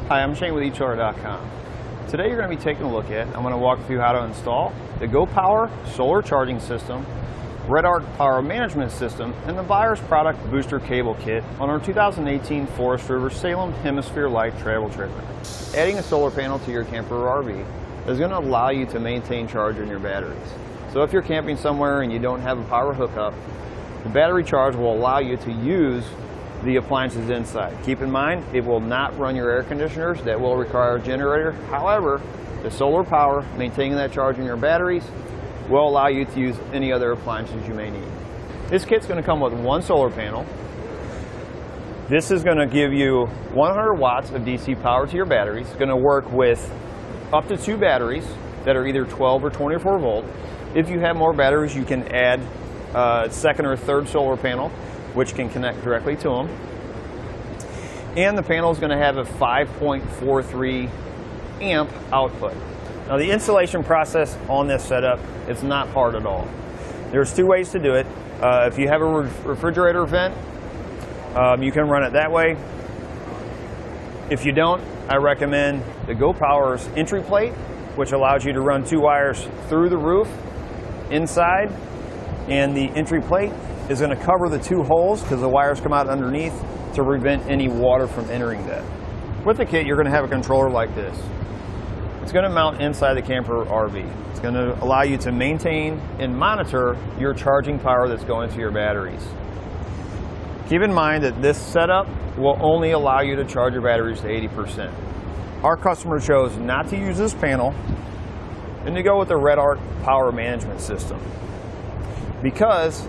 Hi, I'm Shane with eCharger.com. Today you're going to be taking a look at, I'm going to walk through how to install the GoPower solar charging system, Redarc power management system, and the buyer's product booster cable kit on our 2018 Forest River Salem Hemisphere Lite travel trailer. Adding a solar panel to your camper or RV is going to allow you to maintain charge in your batteries. So if you're camping somewhere and you don't have a power hookup, the battery charge will allow you to use the appliances inside. Keep in mind, it will not run your air conditioners. That will require a generator. However, the solar power, maintaining that charge in your batteries, will allow you to use any other appliances you may need. This kit's going to come with one solar panel. This is going to give you 100 watts of DC power to your batteries. It's going to work with up to 2 batteries that are either 12 or 24 volt. If you have more batteries, you can add a second or third solar panel, which can connect directly to them. And the panel is going to have a 5.43 amp output. Now the installation process on this setup is not hard at all. There's 2 ways to do it. If you have a refrigerator vent, you can run it that way. If you don't, I recommend the GoPower's entry plate, which allows you to run 2 wires through the roof inside, and the entry plate is going to cover the 2 holes because the wires come out underneath to prevent any water from entering that. With the kit, you're going to have a controller like this. It's going to mount inside the camper or RV. It's going to allow you to maintain and monitor your charging power that's going to your batteries. Keep in mind that this setup will only allow you to charge your batteries to 80%. Our customer chose not to use this panel and to go with the Redarc power management system, because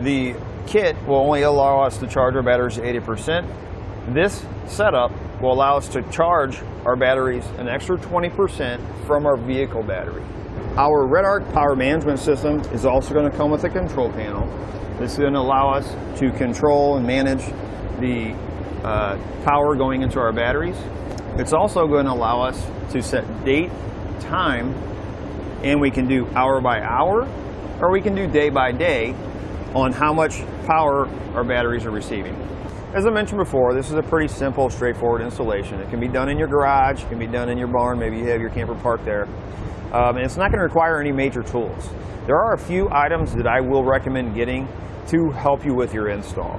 the kit will only allow us to charge our batteries to 80%. This setup will allow us to charge our batteries an extra 20% from our vehicle battery. Our Redarc power management system is also going to come with a control panel. This is going to allow us to control and manage the power going into our batteries. It's also going to allow us to set date, time, and we can do hour by hour, or we can do day by day on how much power our batteries are receiving. As I mentioned before, this is a pretty simple, straightforward installation. It can be done in your garage, it can be done in your barn, maybe you have your camper parked there. And it's not going to require any major tools. There are a few items that I will recommend getting to help you with your install.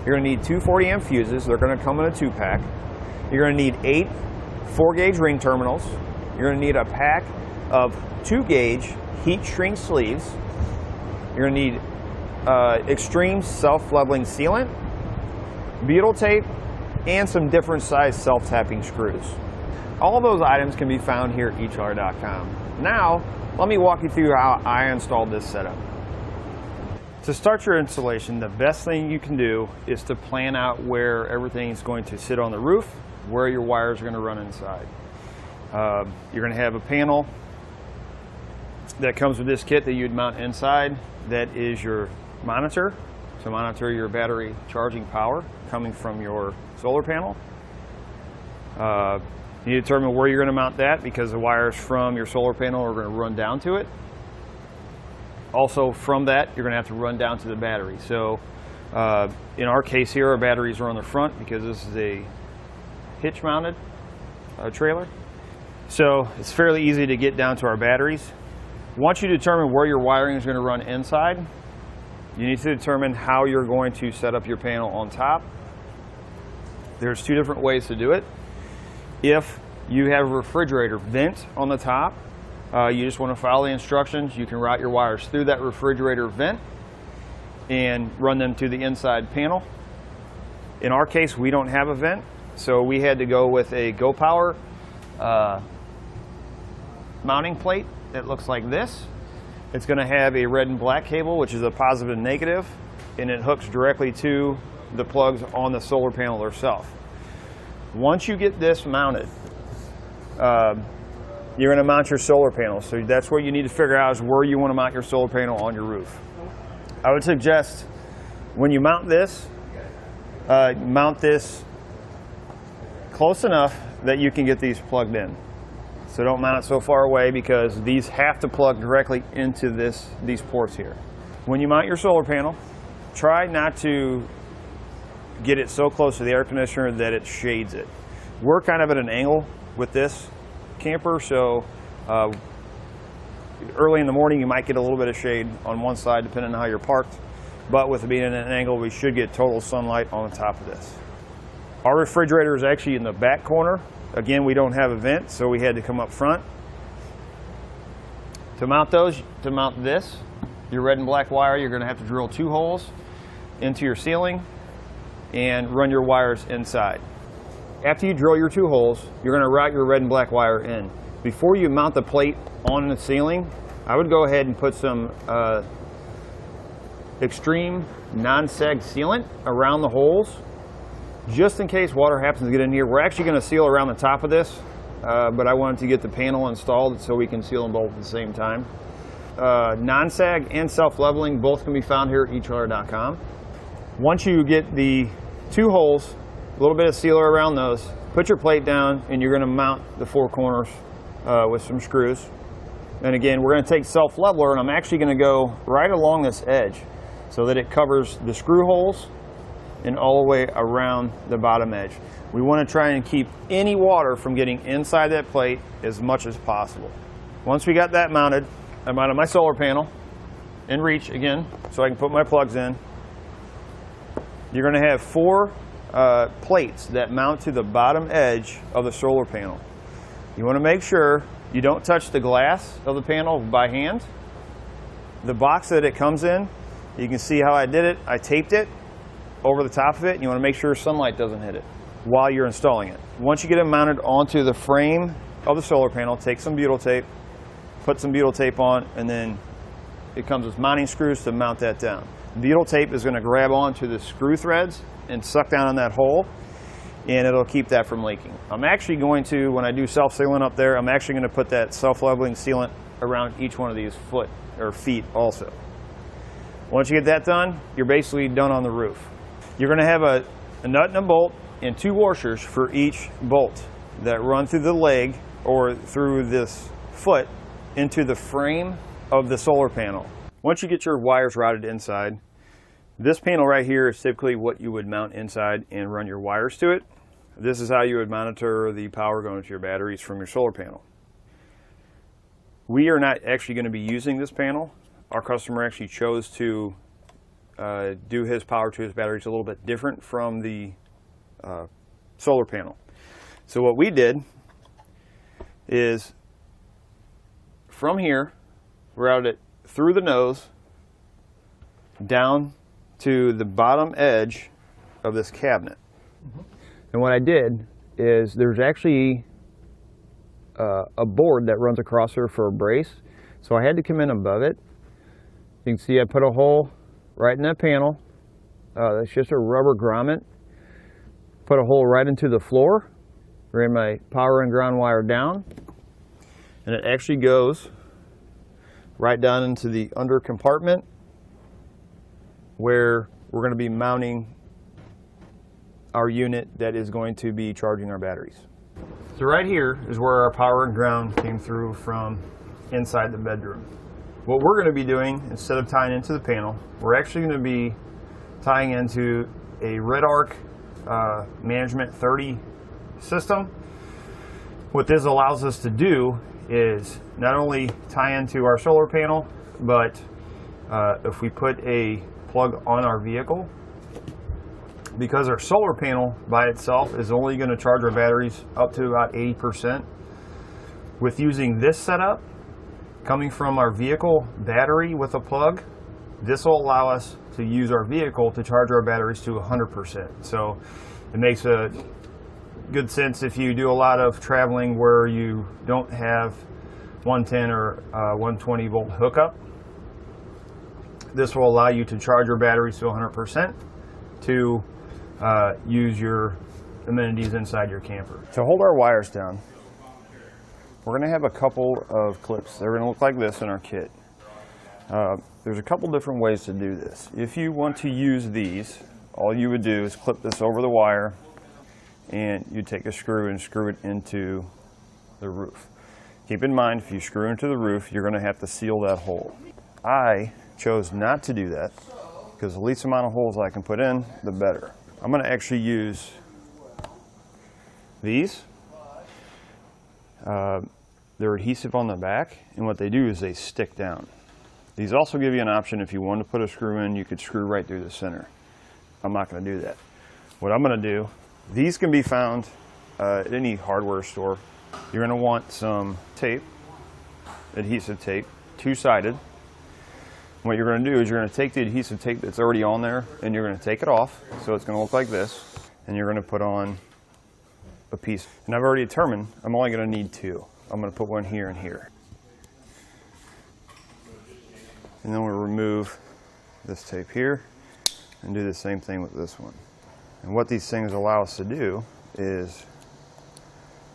You're going to need 2 40 amp fuses. They're going to come in a 2-pack. You're going to need 8 4-gauge ring terminals. You're going to need a pack of 2-gauge heat shrink sleeves. You're going to need extreme self-leveling sealant, butyl tape, and some different size self-tapping screws. All of those items can be found here at eCharger.com. Now, let me walk you through how I installed this setup. To start your installation, the best thing you can do is to plan out where everything is going to sit on the roof, where your wires are going to run inside. You're going to have a panel that comes with this kit that you'd mount inside. That is your monitor to monitor your battery charging power coming from your solar panel. You need to determine where you're going to mount that, because the wires from your solar panel are going to run down to it. Also from that, you're going to have to run down to the battery. So in our case here, our batteries are on the front because this is a hitch mounted trailer. So it's fairly easy to get down to our batteries. Once you determine where your wiring is going to run inside, you need to determine how you're going to set up your panel on top. There's 2 different ways to do it. If you have a refrigerator vent on the top, you just want to follow the instructions. You can route your wires through that refrigerator vent and run them to the inside panel. In our case, we don't have a vent, so we had to go with a GoPower mounting plate that looks like this. It's going to have a red and black cable, which is a positive and negative, and it hooks directly to the plugs on the solar panel itself. Once you get this mounted, you're going to mount your solar panel. So that's what you need to figure out, is where you want to mount your solar panel on your roof. I would suggest when you mount this close enough that you can get these plugged in. So don't mount it so far away, because these have to plug directly into these ports here. When you mount your solar panel, try not to get it so close to the air conditioner that it shades it. We're kind of at an angle with this camper, so early in the morning you might get a little bit of shade on one side depending on how you're parked, but with it being at an angle we should get total sunlight on the top of this. Our refrigerator is actually in the back corner. Again, we don't have a vent, so we had to come up front. To mount this, your red and black wire, you're going to have to drill 2 holes into your ceiling and run your wires inside. After you drill your 2 holes, you're going to route your red and black wire in. Before you mount the plate on the ceiling, I would go ahead and put some extreme non-sag sealant around the holes, just in case water happens to get in here. We're actually going to seal around the top of this, but I wanted to get the panel installed so we can seal them both at the same time. Non-sag and self-leveling both can be found here at eachother.com. Once you get the 2 holes, a little bit of sealer around those, put your plate down and you're going to mount the 4 corners with some screws. And again, we're going to take self-leveler and I'm actually going to go right along this edge so that it covers the screw holes and all the way around the bottom edge. We want to try and keep any water from getting inside that plate as much as possible. Once we got that mounted, I mounted my solar panel in reach again so I can put my plugs in. You're going to have 4 plates that mount to the bottom edge of the solar panel. You want to make sure you don't touch the glass of the panel by hand. The box that it comes in, you can see how I did it. I taped it over the top of it, and you want to make sure sunlight doesn't hit it while you're installing it. Once you get it mounted onto the frame of the solar panel, take some butyl tape, put some butyl tape on, and then it comes with mounting screws to mount that down. Butyl tape is going to grab onto the screw threads and suck down on that hole, and it'll keep that from leaking. I'm actually going to, when I do self-sealant up there, I'm actually going to put that self-leveling sealant around each one of these feet also. Once you get that done, you're basically done on the roof. You're going to have a nut and a bolt and 2 washers for each bolt that run through the leg or through this foot into the frame of the solar panel. Once you get your wires routed inside, this panel right here is typically what you would mount inside and run your wires to it. This is how you would monitor the power going to your batteries from your solar panel. We are not actually going to be using this panel. Our customer actually chose to do his power to his batteries a little bit different from the solar panel. So what we did is from here, routed it through the nose down to the bottom edge of this cabinet. And what I did is there's actually a board that runs across here for a brace. So I had to come in above it. You can see I put a hole right in that panel. That's just a rubber grommet. Put a hole right into the floor. Ran my power and ground wire down. And it actually goes right down into the under compartment where we're going to be mounting our unit that is going to be charging our batteries. So right here is where our power and ground came through from inside the bedroom. What we're going to be doing, instead of tying into the panel, we're actually going to be tying into a Redarc Manager30 system. What this allows us to do is not only tie into our solar panel, but if we put a plug on our vehicle, because our solar panel by itself is only going to charge our batteries up to about 80%. With using this setup, coming from our vehicle battery with a plug, this will allow us to use our vehicle to charge our batteries to 100%. So it makes a good sense if you do a lot of traveling where you don't have 110 or 120 volt hookup. This will allow you to charge your batteries to 100% to use your amenities inside your camper. To hold our wires down, we're going to have a couple of clips. They're going to look like this in our kit. There's a couple different ways to do this. If you want to use these, all you would do is clip this over the wire and you take a screw and screw it into the roof. Keep in mind, if you screw into the roof, you're going to have to seal that hole. I chose not to do that because the least amount of holes I can put in, the better. I'm going to actually use These, they're adhesive on the back, and what they do is they stick down. These also give you an option if you want to put a screw in, you could screw right through the center. I'm not going to do that. What I'm going to do, these can be found at any hardware store. You're going to want some tape, adhesive tape, two-sided. What you're going to do is you're going to take the adhesive tape that's already on there and you're going to take it off, so it's going to look like this, and you're going to put on a piece. And I've already determined I'm only going to need two. I'm going to put one here and here. And then we'll remove this tape here and do the same thing with this one. And what these things allow us to do is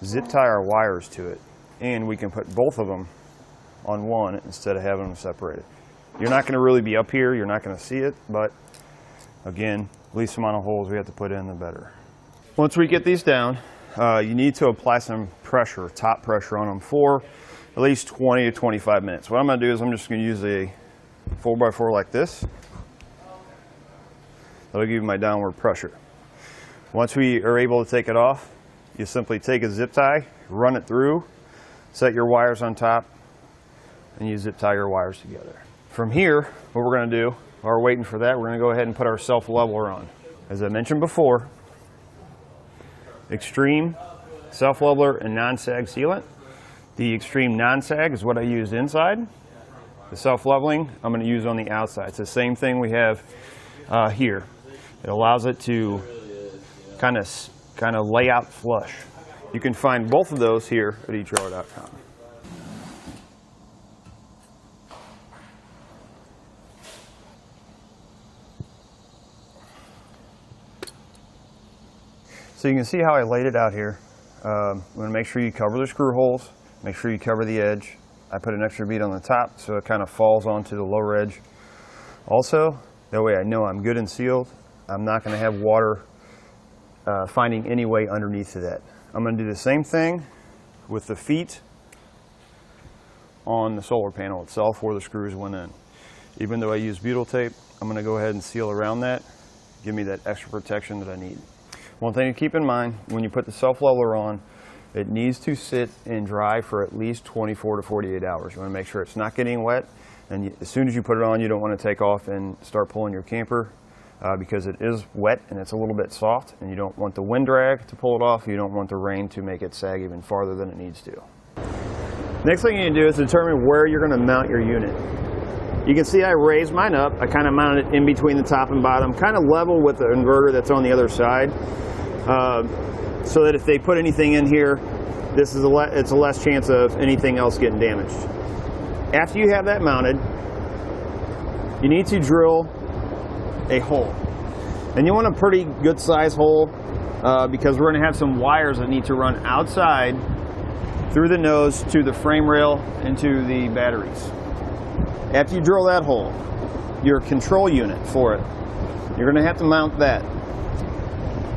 zip tie our wires to it, and we can put both of them on one instead of having them separated. You're not going to really be up here, you're not going to see it, but again, least amount of holes we have to put in, the better. Once we get these down, you need to apply some pressure, top pressure on them for at least 20 to 25 minutes. What I'm going to do is I'm just going to use a 4x4 like this. That'll give you my downward pressure. Once we are able to take it off, you simply take a zip tie, run it through, set your wires on top, and you zip tie your wires together. From here, what we're going to do, while we're waiting for that, we're going to go ahead and put our self-leveler on. As I mentioned before, extreme self-leveler and non-sag sealant. The extreme non-sag is what I use inside. The self-leveling I'm going to use on the outside. It's the same thing we have here. It allows it to kind of lay out flush. You can find both of those here at eTrailer.com. So you can see how I laid it out here. I'm going to make sure you cover the screw holes, make sure you cover the edge. I put an extra bead on the top so it kind of falls onto the lower edge. Also, that way I know I'm good and sealed. I'm not going to have water finding any way underneath of that. I'm going to do the same thing with the feet on the solar panel itself where the screws went in. Even though I use butyl tape, I'm going to go ahead and seal around that, give me that extra protection that I need. One thing to keep in mind, when you put the self-leveler on, it needs to sit and dry for at least 24 to 48 hours. You want to make sure it's not getting wet, and as soon as you put it on, you don't want to take off and start pulling your camper because it is wet and it's a little bit soft, and you don't want the wind drag to pull it off. You don't want the rain to make it sag even farther than it needs to. Next thing you need to do is determine where you're going to mount your unit. You can see I raised mine up. I kind of mounted it in between the top and bottom, kind of level with the inverter that's on the other side. So that if they put anything in here, it's a less chance of anything else getting damaged. After you have that mounted, you need to drill a hole. And you want a pretty good size hole because we're going to have some wires that need to run outside through the nose to the frame rail and to the batteries. After you drill that hole, your control unit for it, you're going to have to mount that.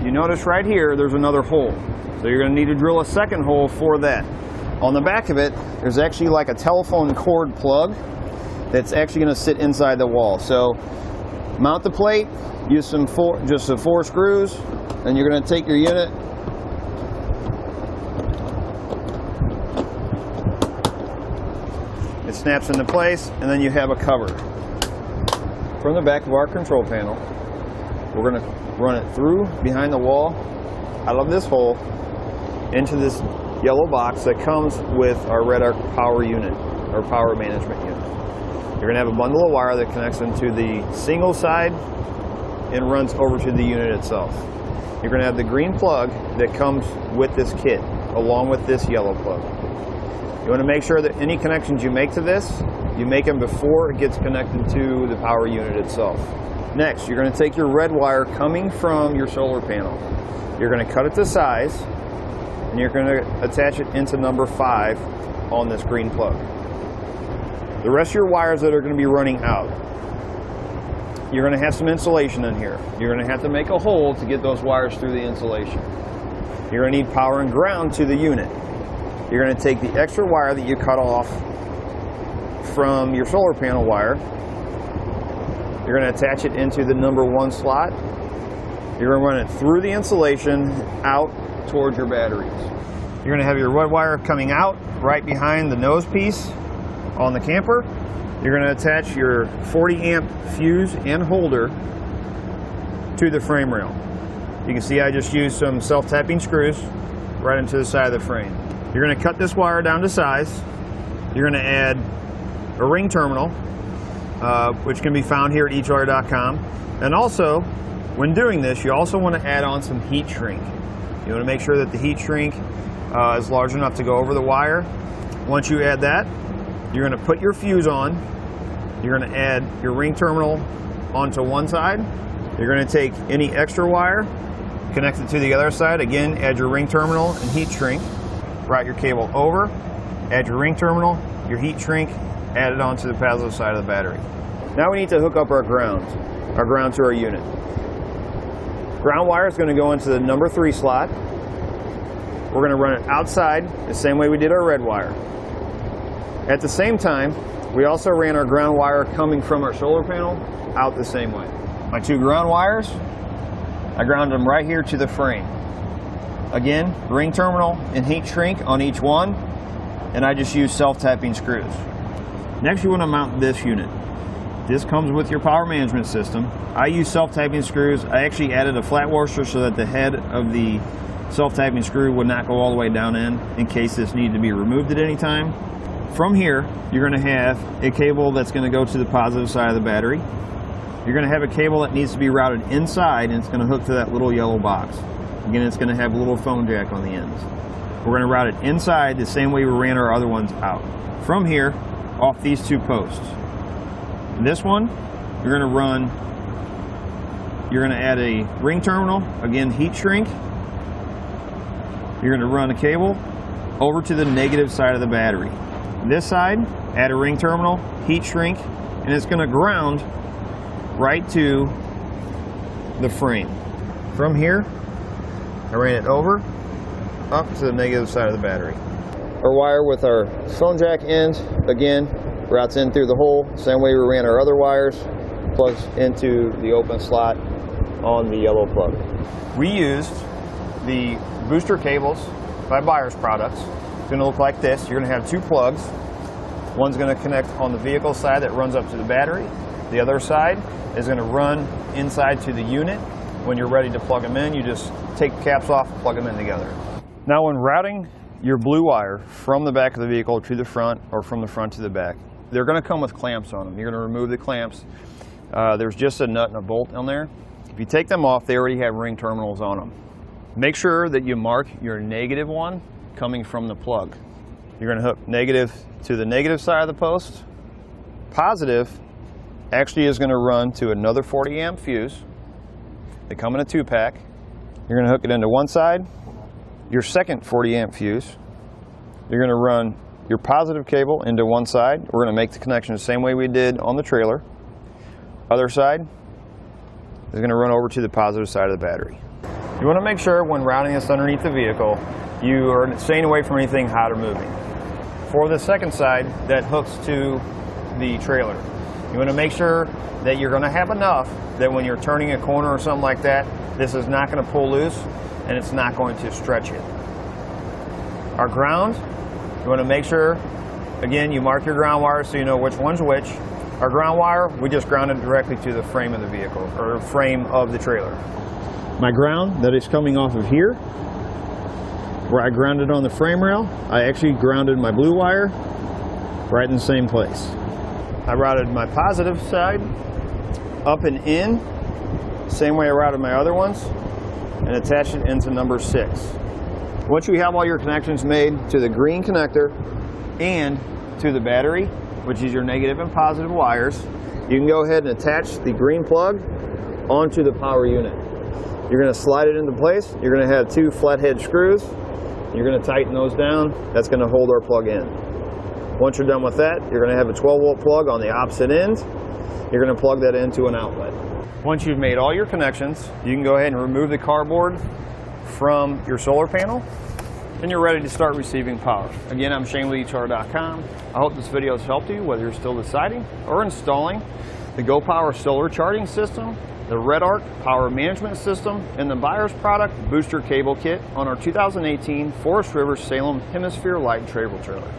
You notice right here there's another hole, so you're going to need to drill a second hole for that. On the back of it there's actually like a telephone cord plug that's actually going to sit inside the wall. So mount the plate, use just some 4 screws, and you're going to take your unit, it snaps into place, and then you have a cover. From the back of our control panel, we're going to run it through behind the wall, out of this hole, into this yellow box that comes with our Redarc power unit, or power management unit. You're going to have a bundle of wire that connects into the single side and runs over to the unit itself. You're going to have the green plug that comes with this kit, along with this yellow plug. You want to make sure that any connections you make to this, you make them before it gets connected to the power unit itself. Next, you're going to take your red wire coming from your solar panel. You're going to cut it to size, and you're going to attach it into number 5 on this green plug. The rest of your wires that are going to be running out, you're going to have some insulation in here. You're going to have to make a hole to get those wires through the insulation. You're going to need power and ground to the unit. You're going to take the extra wire that you cut off from your solar panel wire. You're going to attach it into the number 1 slot. You're going to run it through the insulation, out towards your batteries. You're going to have your red wire coming out right behind the nose piece on the camper. You're going to attach your 40 amp fuse and holder to the frame rail. You can see I just used some self-tapping screws right into the side of the frame. You're going to cut this wire down to size. You're going to add a ring terminal, which can be found here at eachwire.com. And also, when doing this, you also want to add on some heat shrink. You want to make sure that the heat shrink is large enough to go over the wire. Once you add that, you're going to put your fuse on. You're going to add your ring terminal onto one side. You're going to take any extra wire, connect it to the other side. Again, add your ring terminal and heat shrink. Route your cable over, add your ring terminal, your heat shrink, add it onto the positive side of the battery. Now we need to hook up our ground to our unit. Ground wire is going to go into the number 3 slot. We're going to run it outside the same way we did our red wire. At the same time, we also ran our ground wire coming from our solar panel out the same way. My 2 ground wires, I ground them right here to the frame. Again, ring terminal and heat shrink on each one, and I just use self-tapping screws. Next, you want to mount this unit. This comes with your power management system. I use self-tapping screws. I actually added a flat washer so that the head of the self-tapping screw would not go all the way down in case this needed to be removed at any time. From here, you're going to have a cable that's going to go to the positive side of the battery. You're going to have a cable that needs to be routed inside, and it's going to hook to that little yellow box. Again, it's going to have a little phone jack on the ends. We're going to route it inside the same way we ran our other ones out. From here, off these 2 posts. This one, you're going to add a ring terminal, again heat shrink. You're going to run a cable over to the negative side of the battery. This side, add a ring terminal, heat shrink, and it's going to ground right to the frame. From here, I ran it over, up to the negative side of the battery. Our wire with our phone jack end, again, routes in through the hole, same way we ran our other wires, plugs into the open slot on the yellow plug. We used the booster cables by Buyers Products. It's going to look like this. You're going to have 2 plugs. One's going to connect on the vehicle side that runs up to the battery. The other side is going to run inside to the unit. When you're ready to plug them in, you just take the caps off and plug them in together. Now when routing your blue wire from the back of the vehicle to the front or from the front to the back, they're going to come with clamps on them. You're going to remove the clamps. There's just a nut and a bolt on there. If you take them off, they already have ring terminals on them. Make sure that you mark your negative one coming from the plug. You're going to hook negative to the negative side of the post. Positive actually is going to run to another 40 amp fuse. They come in a 2-pack. You're going to hook it into one side, your second 40 amp fuse. You're going to run your positive cable into one side. We're going to make the connection the same way we did on the trailer. Other side is going to run over to the positive side of the battery. You want to make sure when routing this underneath the vehicle, you are staying away from anything hot or moving. For the second side that hooks to the trailer, you want to make sure that you're going to have enough that when you're turning a corner or something like that, this is not going to pull loose and it's not going to stretch it. Our ground, you want to make sure, again, you mark your ground wire so you know which one's which. Our ground wire, we just grounded directly to the frame of the vehicle, or frame of the trailer. My ground that is coming off of here, where I grounded on the frame rail, I actually grounded my blue wire right in the same place. I routed my positive side up and in, same way I routed my other ones, and attached it into number 6. Once you have all your connections made to the green connector and to the battery, which is your negative and positive wires, you can go ahead and attach the green plug onto the power unit. You're going to slide it into place. You're going to have 2 flathead screws. You're going to tighten those down. That's going to hold our plug in. Once you're done with that, you're going to have a 12-volt plug on the opposite end. You're going to plug that into an outlet. Once you've made all your connections, you can go ahead and remove the cardboard from your solar panel, and you're ready to start receiving power. Again, I'm Shane with eachwire.com. I hope this video has helped you, whether you're still deciding or installing the GoPower solar charging system the Redarc Power Management System, and the buyer's product Booster Cable Kit on our 2018 Forest River Salem Hemisphere Lite travel trailer.